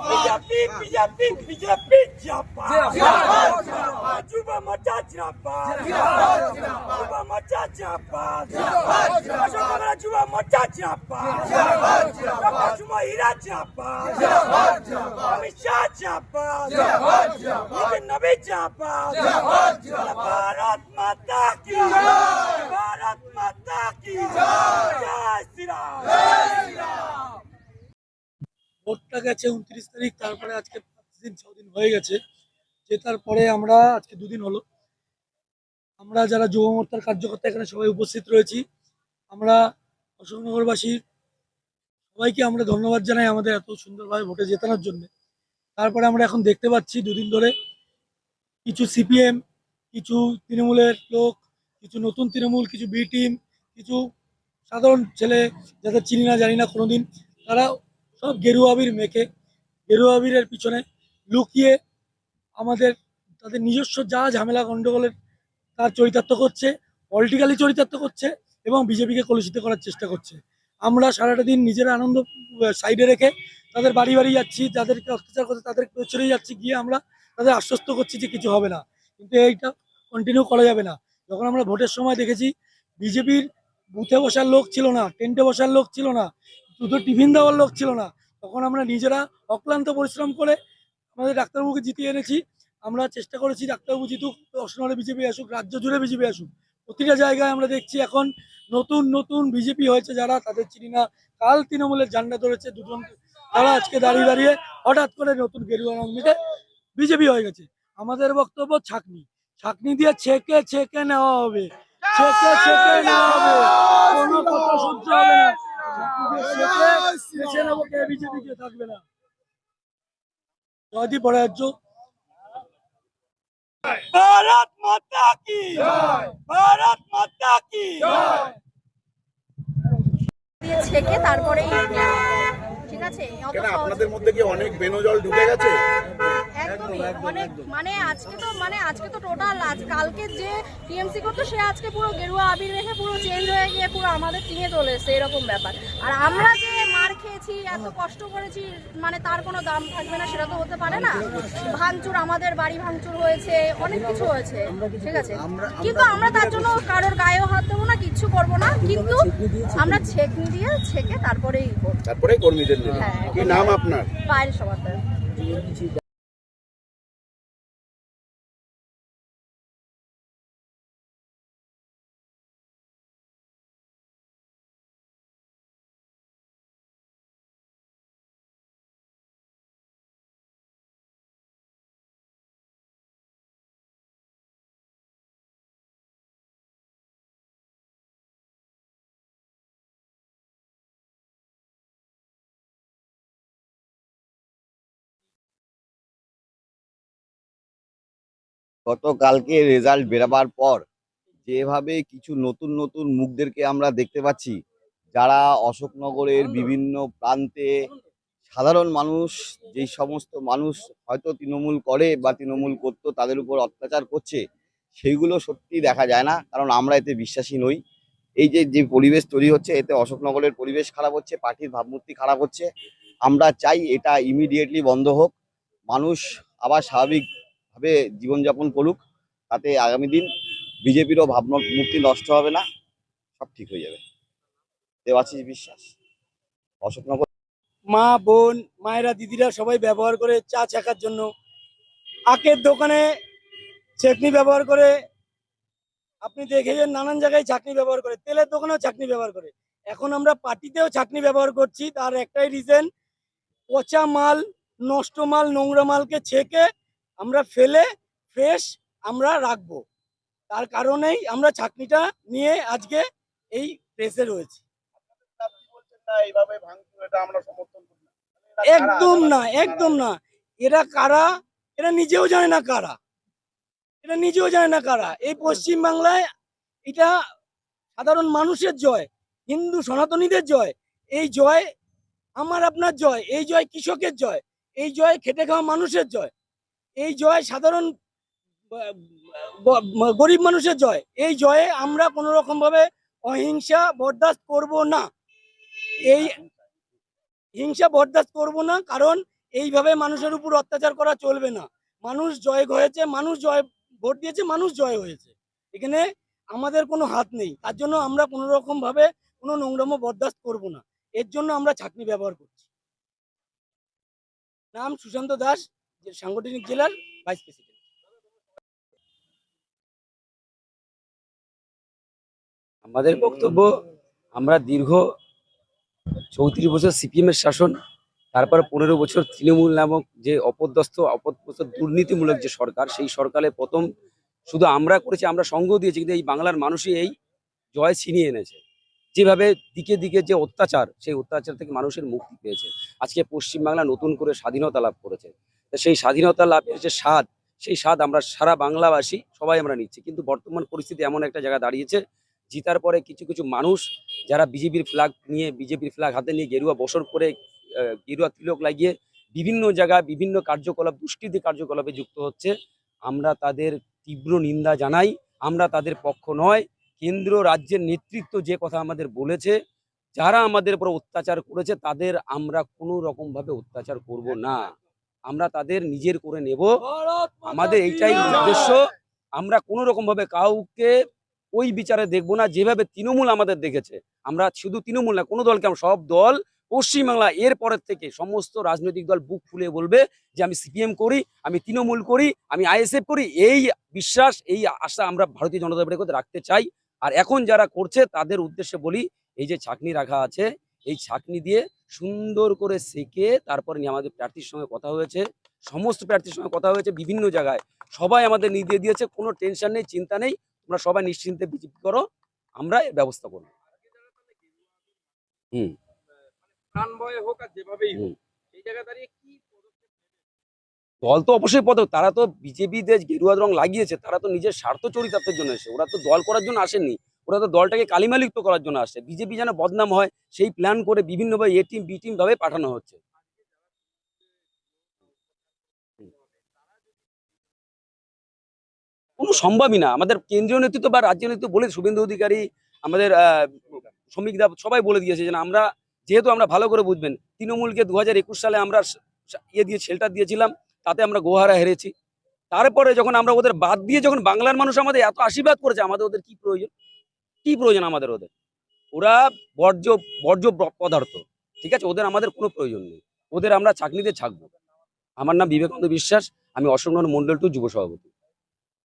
BJP BJP BJP যুব মোর্চা জিন্দাবাদ, যুব মোর্চা জিন্দাবাদ, যুব মোর্চা জিন্দাবাদ, সুমহিরা জিন্দাবাদ, অমিত শাহ জিন্দাবাদ, নবী জিন্দাবাদ, ভারত মাতা কি জয়, ভারত মাতা কি জয় শ্রীরাম। ভোটটা গেছে 29 তারিখ, তারপরে আজকে 5 দিন 6 দিন হয়ে গেছে। জেতার পরে আমরা আজকে 2 দিন হলো, আমরা যারা যুব মোর্চার কার্যকর্তা এখানে সবাই উপস্থিত রয়েছি। আমরা অশোকনগরবাসী সবাইকে আমরা ধন্যবাদ জানাই আমাদের এত সুন্দরভাবে ভোটে জেতানোর জন্য। তারপরে আমরা এখন দেখতে পাচ্ছি 2 দিন ধরে কিছু সিপিএম, কিছু তৃণমূলের লোক, কিছু নতুন তৃণমূল, কিছু বি টিম, কিছু সাধারণ ছেলে যাদের চিনি না জানি না কোনোদিন, তারা সব গেরুয়া আবির মেখে গেরুয়া আবিরের পিছনে লুকিয়ে আমাদের তাদের নিজস্ব যা ঝামেলা গন্ডগোলের তার চরিতার্থ করছে, পলিটিক্যালি চরিতার্থ করছে এবং বিজেপিকে কলুষিত করার চেষ্টা করছে। আমরা সারাটা দিন নিজের আনন্দ সাইডে রেখে তাদের বাড়ি বাড়ি যাচ্ছি, যাদেরকে অত্যাচার করছে তাদের পেছনে যাচ্ছি, গিয়ে আমরা তাদের আশ্বস্ত করছি যে কিছু হবে না। কিন্তু এইটা কন্টিনিউ করা যাবে না। যখন আমরা ভোটের সময় দেখেছি বিজেপির বুথে বসার লোক ছিল না, টেন্টে বসার লোক ছিল না, দুটো টিফিন দেওয়ার লোক ছিল না, তখন আমরা নিজেরা অক্লান্ত পরিশ্রম করে আমাদের ডাক্তারবাবুকে জিতিয়ে এনেছি। আমরা চেষ্টা করেছি ডাক্তারবাবু জিতুক, অসনারে বিজেপি আসুক, রাজ্য জুড়ে বিজেপি আসুক। প্রতিটা জায়গায় আমরা দেখছি এখন নতুন নতুন বিজেপি হয়েছে, যারা তাদের চিনি না, কাল তৃণমূলের ঝান্ডা ধরেছে দুজন, তারা আজকে দাঁড়িয়ে দাঁড়িয়ে হঠাৎ করে নতুন গেরুয়া রং মেখে বিজেপি হয়ে গেছে। আমাদের বক্তব্য ছাকনি, ছাকনি দিয়ে ছেকে ছেকে নেওয়া হবে, ছেকে ছেকে নেওয়া হবে, কোনো কথা সহ্য হবে না। বিজেপি কে থাকবে না। জয়দীপ ভট্টাচার্য। भारत माता की जय, भारत माता की जय। ছেকে তারপরে ঠিক আছে। আপনাদের মধ্যে কি অনেক বেনজল ঢুকে গেছে? একদমই অনেক, আজকে তো টোটাল কালকে যে টিএমসি করতো সে আজকে পুরো গেরুয়া আবির রেখে পুরো চেঞ্জ হয়ে গিয়ে পুরো আমাদের টিমে চলে এসেছে, এরকম ব্যাপার। আর আমরা যে মার খেয়েছি, এত কষ্ট করেছি, তার কোনো দাম থাকবে না সেটা তো হতে পারে না। ভাঙচুর, আমাদের বাড়ি ভাঙচুর হয়েছে, অনেক কিছু হয়েছে, ঠিক আছে, কিন্তু আমরা তার জন্য কারোর গায়েও হাত দেবো না, কিচ্ছু করবো না, কিন্তু আমরা ছেকনি দিয়ে ছেকে তারপরেই করবো। তারপরে কর্মীদের নেবে। কি নাম আপনার? পায়েল সমাদার। গতকালকে রেজাল্ট বেরোবার পর যেভাবে কিছু নতুন নতুন মুখদেরকে আমরা দেখতে পাচ্ছি, যারা অশোকনগরের বিভিন্ন প্রান্তে সাধারণ মানুষ, যেই সমস্ত মানুষ হয়তো তৃণমূল করে বা তৃণমূল করতো, তাদের উপর অত্যাচার করছে, সেইগুলো সত্যি দেখা যায় না। কারণ আমরা এতে বিশ্বাসী নই। এই যে যে পরিবেশ তৈরি হচ্ছে, এতে অশোকনগরের পরিবেশ খারাপ হচ্ছে, পার্টির ভাবমূর্তি খারাপ হচ্ছে। আমরা চাই এটা ইমিডিয়েটলি বন্ধ হোক, মানুষ আবার স্বাভাবিকভাবে জীবনযাপন করুক। তাতে আগামী দিন বিজেপিরও ভাবমূর্তি নষ্ট হবে না, সব ঠিক হয়ে যাবে। দেবাশিস বিশ্বাস, অশোকনগর। মা বোন মায়েরা দিদিরা সবাই ব্যবহার করে চা ছাকার জন্য, আখের দোকানে চাটনি ব্যবহার করে, আপনি দেখেছেন নানান জায়গায় চাটনি ব্যবহার করে, তেলের দোকানেও চাটনি ব্যবহার করে। এখন আমরা পার্টিতেও চাটনি ব্যবহার করছি। তার একটাই রিজন, পচা মাল, নষ্ট মাল, নোংরা মালকে ছেঁকে আমরা ফেলে ফ্রেশ আমরা রাখবো। তার কারণেই আমরা চাটনিটা নিয়ে আজকে এই প্রেসে রয়েছি। একদম না, একদম না। এরা কারা, এরা নিজেও জানে না কারা, এটা নিজেও জানে না কারা। এই পশ্চিম বাংলায় এটা সাধারণ মানুষের জয়, হিন্দু সনাতনীদের জয়। এই জয় আমার আপনার জয়, এই জয় কৃষকের জয়, এই জয় খেটে খাওয়া মানুষের জয়, এই জয় সাধারণ গরিব মানুষের জয়। এই জয়ে আমরা কোনো রকম ভাবে অহিংসা বরদাস্ত করব না। এই হিংসা বরদাস্ত করব না, কারণ এইভাবে মানুষের উপর অত্যাচার করা চলবে না। মানুষ জয় হয়েছে, মানুষ জয়, ভোট দিয়েছে, মানুষ জয় হয়েছে। এখানে আমাদের কোনো হাত নেই, তার জন্য আমরা কোনো রকম ভাবে কোনো নোংরামো বরদাস্ত করব না। এর জন্য আমরা ছাঁকনি ব্যবহার করছি। নাম সুশান্ত দাস, সাংগঠনিক জেলার ভাইস প্রেসিডেন্ট। আমাদের বক্তব্য, আমরা দীর্ঘ 34 বছর সিপিএম এর শাসন, তারপর 15 বছর তৃণমূল নামক যে অপদস্থ দুর্নীতিমূলক যে সরকার, সেই সরকারের প্রথম শুধু আমরা করেছি, আমরা সঙ্গ দিয়েছি, কিন্তু এই বাংলার মানুষই এই জয় ছিনিয়ে এনেছে। যেভাবে দিকে দিকে যে অত্যাচার, সেই অত্যাচার থেকে মানুষের মুক্তি পেয়েছে। আজকে পশ্চিমবাংলা নতুন করে স্বাধীনতা লাভ করেছে। তো সেই স্বাধীনতা লাভের যে স্বাদ, সেই স্বাদ আমরা সারা বাংলাবাসী সবাই আমরা নিচ্ছি। কিন্তু বর্তমান পরিস্থিতি এমন একটা জায়গা দাঁড়িয়েছে, জিতার পরে কিছু কিছু মানুষ যারা বিজেপির ফ্ল্যাগ হাতে নিয়ে গেরুয়া বসর করে গেরুয়া তিলক লাগিয়ে বিভিন্ন জায়গায় বিভিন্ন কার্যকলাপ, দুষ্কৃতী কার্যকলাপে যুক্ত হচ্ছে, আমরা তাদের তীব্র নিন্দা জানাই। আমরা তাদের পক্ষ নয়। কেন্দ্র রাজ্যের নেতৃত্ব যে কথা আমাদের বলেছে, যারা আমাদের উপর অত্যাচার করেছে তাদের আমরা কোনো রকম ভাবে অত্যাচার করব না, আমরা তাদের নিজের করে নেব। আমাদের এইটাই উদ্দেশ্য। আমরা কোনো রকম ভাবে কাউকে ওই বিচারে দেখবো না যেভাবে তৃণমূল আমাদের দেখেছে। আমরা শুধু তৃণমূল না, কোনো দলকে, আমরা সব দল পশ্চিমবাংলা এর পরের থেকে সমস্ত রাজনৈতিক দল বুক ফুলে বলবে যে আমি সিপিএম করি, আমি তৃণমূল করি, আমি আইএসএফ করি। এই বিশ্বাস, এই আশা আমরা ভারতীয় জনতা পার্টির কথা রাখতে চাই। আর এখন যারা করছে তাদের উদ্দেশ্যে বলি, এই যে ছাঁকনি রাখা আছে, এই ছাঁকনি দিয়ে সুন্দর করে সেকে তারপরে নিয়ে আমাদের প্রার্থীর সঙ্গে কথা হয়েছে, সমস্ত প্রার্থীর সঙ্গে কথা হয়েছে বিভিন্ন জায়গায়, সবাই আমাদের নির্দেশ দিয়েছে, কোনো টেনশন নেই, চিন্তা নেই, তোমরা সবাই নিশ্চিন্তে বিজেপি করো, আমরা এর ব্যবস্থা করবো। হুম হুম। দল তো অবশ্যই তারা তো বিজেপিতে গেরুয়া রং লাগিয়েছে, তারা তো নিজের স্বার্থ চরিতার্থের জন্য এসে, ওরা তো দল করার জন্য আসেননি। ওরা তো দলটাকে কালিমালিপ্ত করার জন্য আসছে, বিজেপি যেন বদনাম হয় সেই প্ল্যান করে বিভিন্নভাবে এ টিম বি টিম ভাবে পাঠানো হচ্ছে। কোনো সম্ভবই না। আমাদের কেন্দ্রীয় নেতৃত্ব বা রাজ্য নেতৃত্ব বলে, শুভেন্দু অধিকারী, আমাদের শ্রমিক দা সবাই বলে দিয়েছে যে আমরা, যেহেতু আমরা ভালো করে বুঝবেন, তৃণমূলকে 2021 সালে আমরা দিয়ে শেল্টার দিয়েছিলাম, তাতে আমরা গোহারা হেরেছি। তারপরে যখন আমরা ওদের বাদ দিয়ে, যখন বাংলার মানুষ আমাদের এত আশীর্বাদ করেছে, আমাদের ওদের কি প্রয়োজন? কি প্রয়োজন আমাদের ওদের? ওরা বর্জ্য বর্জ্য পদার্থ, ঠিক আছে, ওদের আমাদের কোনো প্রয়োজন নেই। ওদের আমরা চাকরিতে ছাকবো। আমার নাম বিবেকানন্দ বিশ্বাস, আমি অশোকনগর মন্ডল 2 যুব সভাপতি।